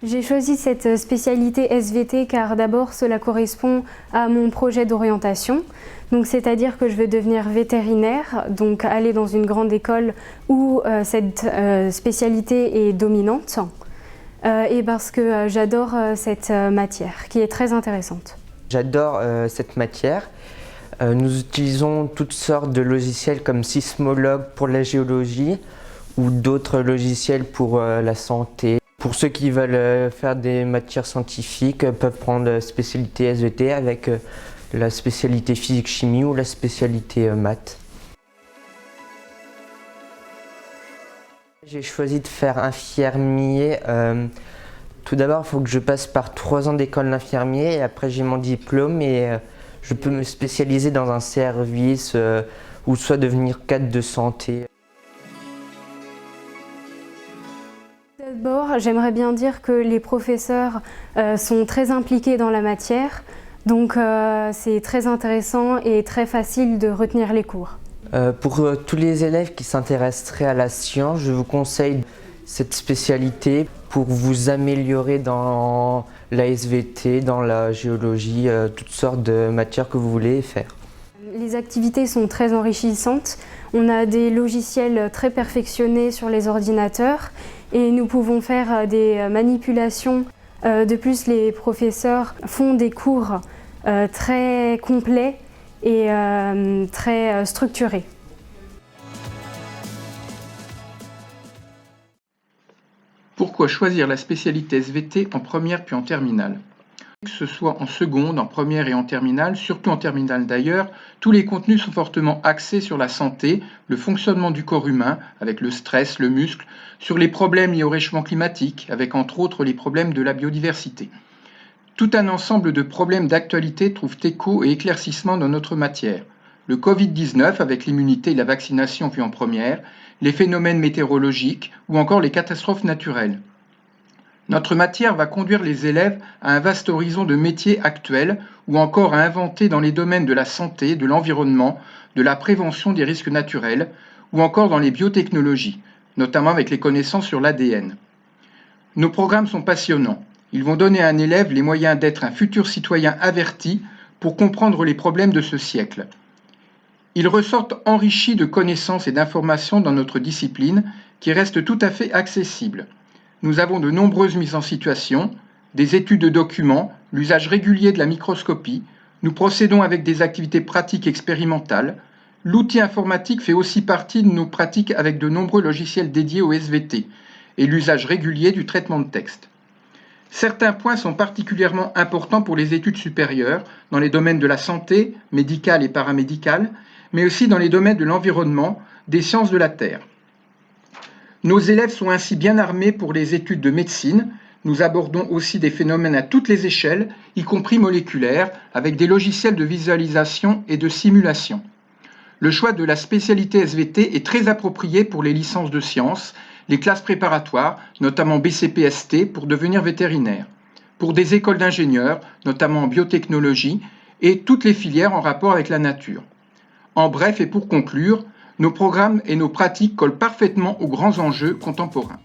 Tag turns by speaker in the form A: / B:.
A: J'ai choisi cette spécialité SVT car d'abord cela correspond à mon projet d'orientation. Donc c'est-à-dire que je veux devenir vétérinaire, donc aller dans une grande école où cette spécialité est dominante. Et parce que j'adore cette matière qui est très intéressante.
B: J'adore cette matière. Nous utilisons toutes sortes de logiciels comme Sismologue pour la géologie ou d'autres logiciels pour la santé. Pour ceux qui veulent faire des matières scientifiques, peuvent prendre la spécialité SVT avec la spécialité physique-chimie ou la spécialité maths. J'ai choisi de faire infirmier. Tout d'abord, il faut que je passe par 3 ans d'école d'infirmier et après j'ai mon diplôme et je peux me spécialiser dans un service ou soit devenir cadre de santé.
A: D'abord, j'aimerais bien dire que les professeurs sont très impliqués dans la matière, donc c'est très intéressant et très facile de retenir les cours.
B: Pour tous les élèves qui s'intéresseraient à la science, je vous conseille cette spécialité pour vous améliorer dans la SVT, dans la géologie, toutes sortes de matières que vous voulez faire.
A: Les activités sont très enrichissantes. On a des logiciels très perfectionnés sur les ordinateurs et nous pouvons faire des manipulations. De plus, les professeurs font des cours très complets et très structurés.
C: Pourquoi choisir la spécialité SVT en première puis en terminale? Que ce soit en seconde, en première et en terminale, surtout en terminale d'ailleurs, tous les contenus sont fortement axés sur la santé, le fonctionnement du corps humain, avec le stress, le muscle, sur les problèmes liés au réchauffement climatique, avec entre autres les problèmes de la biodiversité. Tout un ensemble de problèmes d'actualité trouvent écho et éclaircissement dans notre matière. Le Covid-19 avec l'immunité et la vaccination vue en première, les phénomènes météorologiques ou encore les catastrophes naturelles. Notre matière va conduire les élèves à un vaste horizon de métiers actuels ou encore à inventer dans les domaines de la santé, de l'environnement, de la prévention des risques naturels ou encore dans les biotechnologies, notamment avec les connaissances sur l'ADN. Nos programmes sont passionnants. Ils vont donner à un élève les moyens d'être un futur citoyen averti pour comprendre les problèmes de ce siècle. Ils ressortent enrichis de connaissances et d'informations dans notre discipline qui reste tout à fait accessible. Nous avons de nombreuses mises en situation, des études de documents, l'usage régulier de la microscopie. Nous procédons avec des activités pratiques expérimentales. L'outil informatique fait aussi partie de nos pratiques avec de nombreux logiciels dédiés au SVT et l'usage régulier du traitement de texte. Certains points sont particulièrement importants pour les études supérieures dans les domaines de la santé, médicale et paramédicale, mais aussi dans les domaines de l'environnement, des sciences de la Terre. Nos élèves sont ainsi bien armés pour les études de médecine. Nous abordons aussi des phénomènes à toutes les échelles, y compris moléculaires, avec des logiciels de visualisation et de simulation. Le choix de la spécialité SVT est très approprié pour les licences de sciences, les classes préparatoires, notamment BCP-ST, pour devenir vétérinaire, pour des écoles d'ingénieurs, notamment en biotechnologie, et toutes les filières en rapport avec la nature. En bref et pour conclure, nos programmes et nos pratiques collent parfaitement aux grands enjeux contemporains.